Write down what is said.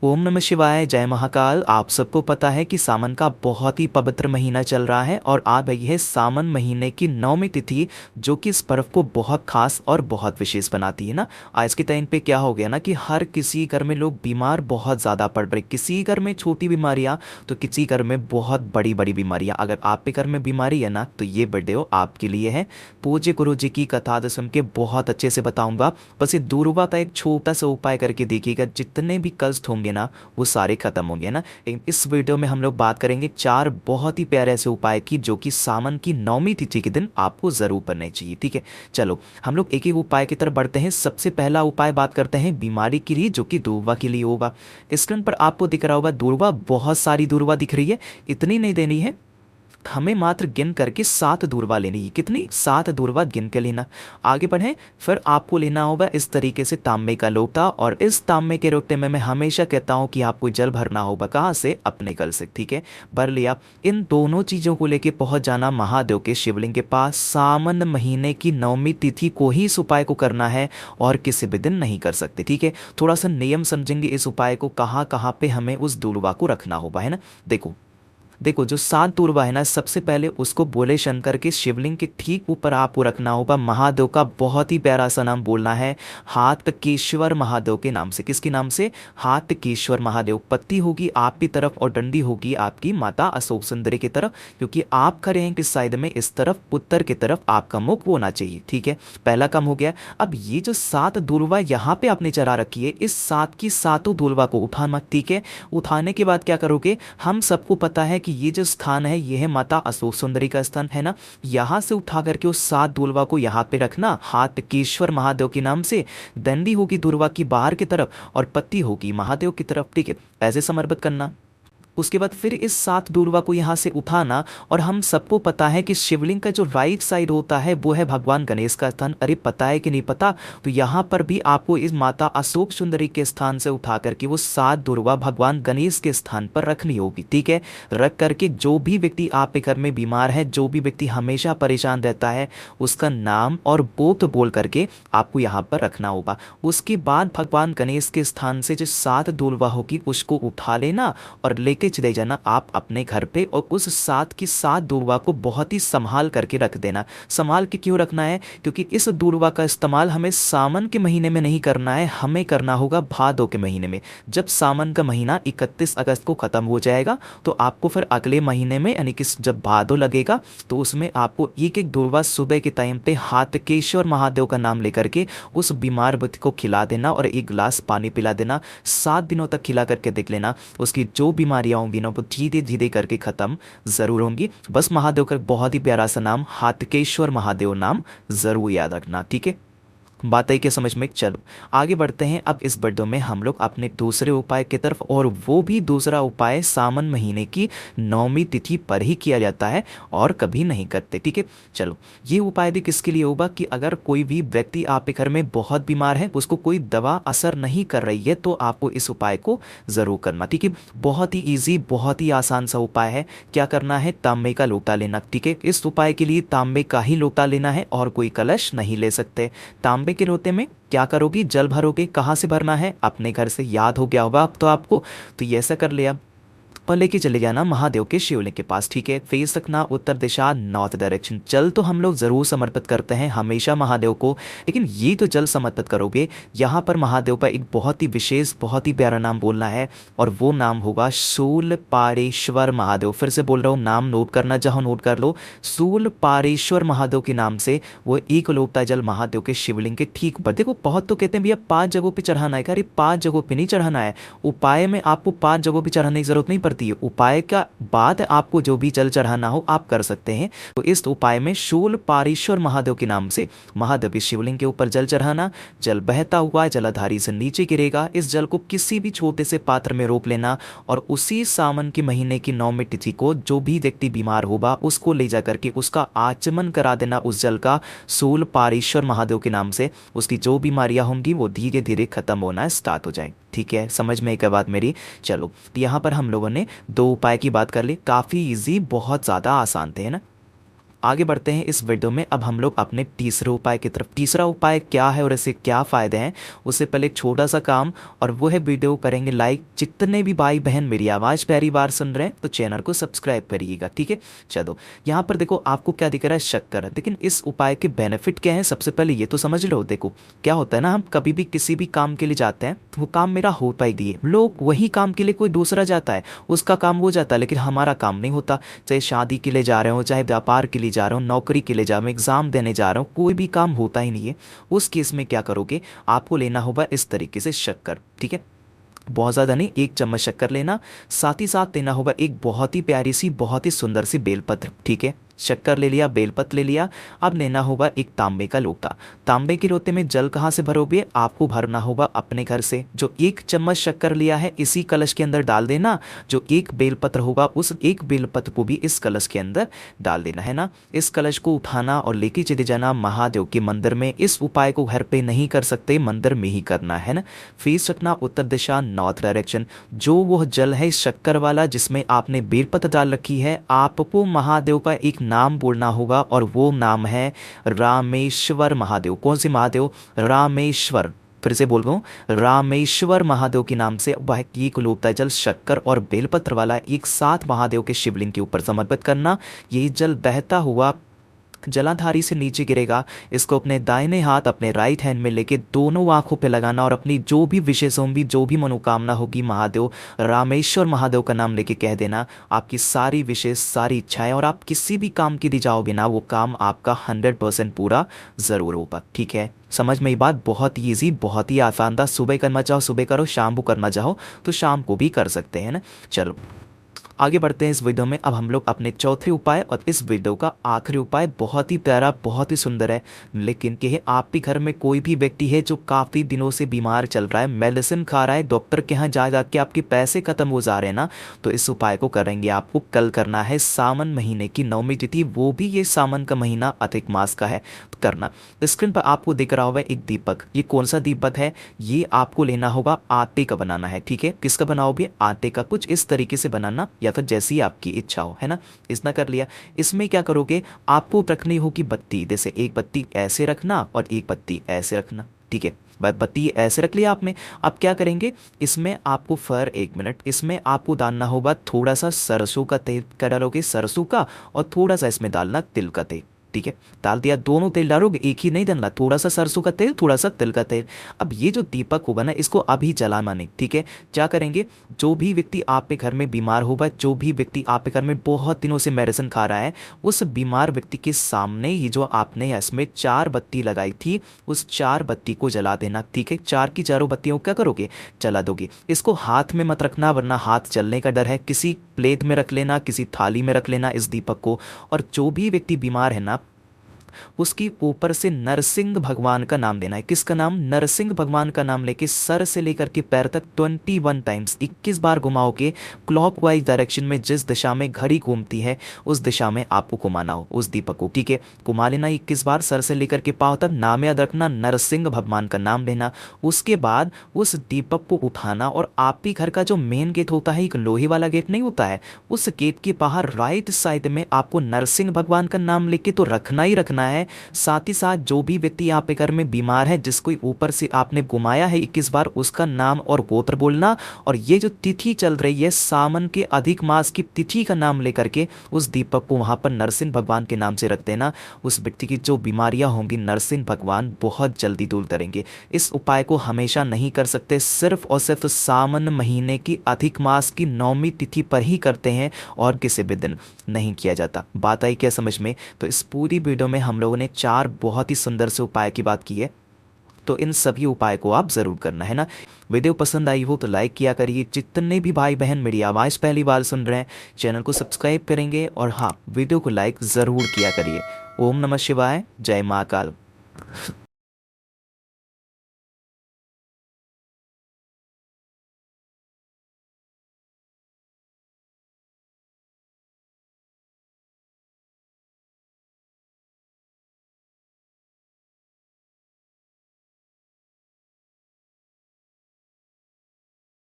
ओम नमः शिवाय, जय महाकाल। आप सबको पता है कि सावन का बहुत ही पवित्र महीना चल रहा है और आ गई है सावन महीने की 9वीं तिथि, जो कि इस पर्व को बहुत खास और बहुत विशेष बनाती है ना। आज के टाइम पे क्या हो गया ना कि हर किसी घर में लोग बीमार बहुत ज़्यादा पड़ रहे, किसी घर में छोटी बीमारियाँ तो किसी घर में बहुत बड़ी बड़ी बीमारियाँ। अगर आपके घर में बीमारी है ना तो ये वीडियो आपके लिए है। पूज्य गुरु जी की कथा तो सुन के बहुत अच्छे से बताऊंगा। बस ये दूरवा का एक छोटा सा उपाय करके देखिएगा, जितने भी कष्ट होंगे ना वो सारे खत्म होंगे ना। इस वीडियो में हम लोग बात करेंगे 4 बहुत ही प्यारे ऐसे उपाय की, जो कि सावन की 9वीं तिथि के दिन आपको जरूर करने चाहिए। ठीक है, चलो हम लोग एक एक उपाय की तरफ बढ़ते हैं। सबसे पहला उपाय बात करते हैं बीमारी के लिए, जो कि दूरवा के लिए होगा। स्क्रीन पर आपको दिख रहा होगा दूरवा, बहुत सारी दूरवा दिख रही है। इतनी नहीं देनी है, हमें मात्र गिन करके 7 दूरवा लेनी है। कितनी? 7 दूरवा गिन के लेना। आगे बढ़ें, फिर आपको लेना होगा इस तरीके से तांबे का लोटा, और इस तांबे के लोटे में मैं हमेशा कहता हूँ कि आपको जल भरना होगा। कहाँ से? अपने कल से। ठीक है, भर लिया। इन दोनों चीज़ों को लेके पहुँच जाना महादेव के शिवलिंग के पास। सावन महीने की 9वीं तिथि को ही इस उपाय को करना है और किसी भी दिन नहीं कर सकते। ठीक है, थोड़ा सा नियम समझेंगे इस उपाय को, कहाँ कहाँ पे हमें उस दूरवा को रखना होगा, है ना। देखो जो 7 दूरवा है ना, सबसे पहले उसको बोले शंकर के शिवलिंग के ठीक ऊपर आपको रखना होगा। महादेव का बहुत ही प्यारा सा नाम बोलना है, हाटकेश्वर महादेव के नाम से। किसके नाम से? हाटकेश्वर महादेव। पत्ती होगी आपकी तरफ और डंडी होगी आपकी माता अशोक सुंदरी की तरफ, क्योंकि आप खड़े हैं किस साइड में? इस तरफ, उत्तर की तरफ आपका मुख होना चाहिए। ठीक है, पहला काम हो गया। अब ये जो 7 दूरवा यहाँ पे आपने चढ़ा रखी है, इस 7 की 7 दूरवा को उठाना। ठीक है, उठाने के बाद क्या करोगे? हम सबको पता है कि ये जो स्थान है ये है माता अशोक सुंदरी का स्थान, है ना। यहां से उठा करके उस 7 दूरवा को यहां पे रखना, हाटकेश्वर महादेव के नाम से। दंडी होगी दूरवा की बाहर की तरफ और पत्ती होगी महादेव की तरफ। ठीक है, ऐसे समर्पित करना। उसके बाद फिर इस 7 दूरवा को यहाँ से उठाना, और हम सबको पता है कि शिवलिंग का जो राइट साइड होता है वो है भगवान गणेश का स्थान। अरे पता है कि नहीं पता? तो यहाँ पर भी आपको इस माता अशोक सुंदरी के स्थान से उठा करके वो 7 दूरवा भगवान गणेश के स्थान पर रखनी होगी। ठीक है, रख करके जो भी व्यक्ति आपके घर में बीमार है, जो भी व्यक्ति हमेशा परेशान रहता है, उसका नाम और बोत बोल करके आपको यहाँ पर रखना होगा। उसके बाद भगवान गणेश के स्थान से जो 7 दूरवा होगी उसको उठा लेना और लेके चले जाना आप अपने घर पे, और उस 7 की 7 दूरवा को बहुत ही संभाल करके रख देना। संभाल के क्यों रखना है? क्योंकि इस दूरवा का इस्तेमाल हमें सावन के महीने में नहीं करना है, हमें करना होगा भादों के महीने में। जब सावन का महीना 31 अगस्त को खत्म हो जाएगा तो आपको फिर अगले महीने में, यानी कि जब भादों लगेगा, तो उसमें आपको एक एक दूरवा सुबह के टाइम पे हाटकेश्वर महादेव का नाम लेकर के उस बीमार व्यक्ति को खिला देना और 1 गिलास पानी पिला देना। 7 दिनों तक खिला करके देख लेना, उसकी जो बीमारियां होंगी ना वो धीरे धीरे करके खत्म जरूर होंगी। बस महादेव का बहुत ही प्यारा सा नाम, हाटकेश्वर महादेव नाम जरूर याद रखना। ठीक है, बात आई क्या समझ में? चलो आगे बढ़ते हैं। अब इस वीडियो में हम लोग अपने दूसरे उपाय की तरफ, और वो भी दूसरा उपाय सावन महीने की 9वीं तिथि पर ही किया जाता है और कभी नहीं करते। ठीक है, चलो ये उपाय भी किसके लिए होगा कि अगर कोई भी व्यक्ति आपके घर में बहुत बीमार है, उसको कोई दवा असर नहीं कर रही है, तो आपको इस उपाय को जरूर करना। ठीक है, बहुत ही ईजी, बहुत ही आसान सा उपाय है। क्या करना है? तांबे का लोटा लेना। ठीक है, इस उपाय के लिए तांबे का ही लोटा लेना है और कोई कलश नहीं ले सकते। तांबे के लोटे में क्या करोगी? जल भरोगे। कहाँ से भरना है? अपने घर से। याद हो गया होगा अब तो आपको, तो ये ऐसा कर लिया और लेके चले जाना महादेव के शिवलिंग के पास। ठीक है, फेस रखना उत्तर दिशा, नॉर्थ डायरेक्शन। जल तो हम लोग जरूर समर्पित करते हैं हमेशा महादेव को, लेकिन ये तो जल समर्पित करोगे, यहाँ पर महादेव का एक बहुत ही विशेष, बहुत ही प्यारा नाम बोलना है, और वो नाम होगा शूलपाणेश्वर महादेव। फिर से बोल रहा हूँ, नाम नोट करना, जहाँ नोट कर लो। शूलपाणेश्वर महादेव के नाम से वो 1 लोटा जल महादेव के शिवलिंग के ठीक ऊपर। देखो बहुत तो कहते हैं भैया 5 जगहों पर चढ़ाना है। अरे 5 जगहों पर नहीं चढ़ाना है, उपाय में आपको 5 जगहों पर चढ़ाने की जरूरत नहीं पड़ती। उपाय का बाद आपको जो भी जल चढ़ाना हो आप कर सकते हैं। तो इस उपाय में शूलपाणेश्वर महादेव के नाम से महादेव के शिवलिंग के ऊपर जल चढ़ाना। जल बहता हुआ जलाधारी से नीचे गिरेगा। इस जल को किसी भी छोटे से पात्र में रोक लेना, और उसी सावन के महीने की 9वीं तिथि को जो भी व्यक्ति बीमार होगा उसको ले जाकर के उसका आचमन करा देना उस जल का, शूलपाणेश्वर महादेव के नाम से। उसकी जो बीमारियां होंगी वो धीरे धीरे खत्म होना स्टार्ट हो जाएंगी। ठीक है, समझ में एक बात मेरी? चलो तो यहाँ पर हम लोगों ने 2 उपाय की बात कर ली, काफ़ी इजी, बहुत ज़्यादा आसान थे, है ना। आगे बढ़ते हैं इस वीडियो में। अब हम लोग अपने तीसरे उपाय की तरफ। तीसरा उपाय क्या है और इससे क्या फ़ायदे हैं, उससे पहले एक छोटा सा काम, और वो है वीडियो करेंगे लाइक। जितने भी भाई बहन मेरी आवाज़ पहली बार सुन रहे हैं तो चैनल को सब्सक्राइब करिएगा, ठीक है। चलो यहाँ पर देखो आपको क्या दिख रहा है, शक्कर। लेकिन इस उपाय के बेनिफिट क्या है, सबसे पहले ये तो समझ लो। देखो क्या होता है ना, हम कभी भी किसी भी काम के लिए जाते हैं तो वो काम मेरा होता ही नहीं है। लोग वही काम के लिए कोई दूसरा जाता है, उसका काम हो जाता है, लेकिन हमारा काम नहीं होता। चाहे शादी के लिए जा रहे हो, चाहे व्यापार के लिए जा रहे हो, नौकरी के लिए जा रहे हो, एग्जाम देने जा रहे हो, कोई भी काम होता ही नहीं है। उस केस में क्या करोगे, आपको लेना होगा इस तरीके से शक्कर, ठीक है। बहुत ज़्यादा नहीं, 1 चम्मच शक्कर लेना। साथ ही साथ लेना होगा एक बहुत ही प्यारी सी, बहुत ही सुंदर सी बेलपत्र, ठीक है। शक्कर ले लिया, बेलपत्र ले लिया। अब लेना होगा एक तांबे का लोटा। तांबे के लोटे में जल कहाँ से भरोगे, आपको भरना होगा अपने घर से। जो 1 चम्मच शक्कर लिया है इसी कलश के अंदर डाल देना। जो 1 बेलपत्र होगा उस 1 बेलपत्र को भी इस कलश के अंदर डाल देना है ना। इस कलश को उठाना और लेके चले जाना महादेव के मंदिर में। इस उपाय को घर पे नहीं कर सकते, मंदिर में ही करना है ना। फेस रखना उत्तर दिशा, नॉर्थ डायरेक्शन। जो वो जल है शक्कर वाला जिसमें आपने बेलपत्र डाल रखी है, आपको महादेव का एक नाम बोलना होगा और वो नाम है रामेश्वर महादेव। कौन सी महादेव, रामेश्वर। फिर से बोल रहा हूँ, रामेश्वर महादेव के नाम से वह एक लोटा जल शक्कर और बेलपत्र वाला एक साथ महादेव के शिवलिंग के ऊपर समर्पित करना। ये जल बहता हुआ जलाधारी से नीचे गिरेगा। इसको अपने दाहिने हाथ अपने राइट हैंड में लेके दोनों आंखों पे लगाना और अपनी जो भी विशेष होंगी, जो भी मनोकामना होगी, महादेव रामेश्वर महादेव का नाम लेके कह देना। आपकी सारी विशेष, सारी इच्छाएं और आप किसी भी काम के लिए जाओगे ना, वो काम आपका 100% पूरा ज़रूर होगा, ठीक है। समझ में ये बात, बहुत ही ईजी, बहुत ही आसान था। सुबह करना चाहो सुबह करो, शाम को करना चाहो तो शाम को भी कर सकते हैं ना। चलो आगे बढ़ते हैं इस वीडियो में। अब हम लोग अपने चौथे उपाय और इस वीडियो का आखिरी उपाय, बहुत ही प्यारा, बहुत ही सुंदर है। लेकिन कि आप भी घर में कोई भी व्यक्ति है जो काफ़ी दिनों से बीमार चल रहा है, मेडिसिन खा रहा है, डॉक्टर के यहाँ जा के आपके पैसे खत्म हो जा रहे हैं ना, तो इस उपाय को करेंगे। आपको कल करना है, सावन महीने की 9वीं तिथि, वो भी ये सावन का महीना अधिक मास का है, तो करना। स्क्रीन पर आपको दिख रहा होगा एक दीपक। ये कौन सा दीपक है, ये आपको लेना होगा आटे का बनाना है, ठीक है। किसका बनाओगे, आटे का। कुछ इस तरीके से बनाना या फिर जैसी आपकी इच्छा हो, है ना। इतना कर लिया। इसमें क्या करोगे, आपको रखनी होगी बत्ती। जैसे एक बत्ती ऐसे रखना और एक बत्ती ऐसे रखना, ठीक है। बत्ती ऐसे रख लिया आपने। अब क्या करेंगे, इसमें आपको 1 मिनट, इसमें आपको डालना होगा थोड़ा सा सरसों का तेल। क्या डालोगे, सरसों का, और थोड़ा सा इसमें डालना तिल का तेल, ठीक है। डाल दिया, दोनों तेल डालोगे, एक ही नहीं डालना, थोड़ा सा सरसों का तेल, थोड़ा सा तिल का तेल। अब ये जो दीपक होगा ना, इसको अभी जलाना नहीं, ठीक है। क्या करेंगे, जो भी व्यक्ति आप पे घर में बीमार होगा, जो भी व्यक्ति आप पे घर में बहुत दिनों से मेडिसिन खा रहा है, उस बीमार व्यक्ति के सामने ही जो आपने इसमें 4 बत्ती लगाई थी, उस 4 बत्ती को जला देना, ठीक है। 4 की चारों बत्तियों को क्या करोगे, जला दोगे। इसको हाथ में मत रखना वरना हाथ जलने का डर है। किसी प्लेट में रख लेना, किसी थाली में रख लेना इस दीपक को। और जो भी व्यक्ति बीमार है ना, उसकी ऊपर से नरसिंह भगवान का नाम लेना है। किसका नाम, नरसिंह भगवान का नाम लेके सर से लेकर के पैर तक 21 टाइम्स, 21 बार घुमाओगे। क्लॉकवाइज डायरेक्शन में जिस दिशा में घड़ी घूमती है उस दिशा में आपको घुमाना हो उस दीपक को, ठीक है। घुमा लेना 21 बार सर से लेकर के पाँव तक। नाम याद रखना, नरसिंह भगवान का नाम लेना। उसके बाद उस दीपक को उठाना और आपके घर का जो मेन गेट होता है, एक लोहे वाला गेट नहीं होता है, उस गेट के बाहर राइट साइड में आपको नरसिंह भगवान का नाम लेके तो रखना ही रखना है। साथ ही साथ जो भी व्यक्ति आप घर में बीमार है, जिसको ऊपर से आपने घुमाया है 21 बार, उसका नाम और गोत्र बोलना। और ये जो तिथि चल रही है सावन के अधिक मास की तिथि का नाम लेकर के उस दीपक को वहां पर नरसिंह भगवान के नाम से रख देना। उस व्यक्ति की जो बीमारियां होंगी नरसिंह भगवान बहुत जल्दी दूर करेंगे। इस उपाय को हमेशा नहीं कर सकते, सिर्फ और सिर्फ सावन महीने की अधिक मास की 9वीं तिथि पर ही करते हैं और किसी भी दिन नहीं किया जाता। बात आई क्या समझ में। तो इस पूरी वीडियो में हम लोगों ने 4 बहुत ही सुंदर से उपाय की बात की है, तो इन सभी उपाय को आप जरूर करना है ना। वीडियो पसंद आई हो तो लाइक किया करिए। जितने भी भाई बहन मेरी आवाज़ पहली बार सुन रहे हैं चैनल को सब्सक्राइब करेंगे और हाँ वीडियो को लाइक ज़रूर किया करिए। ओम नमः शिवाय, जय महाकाल।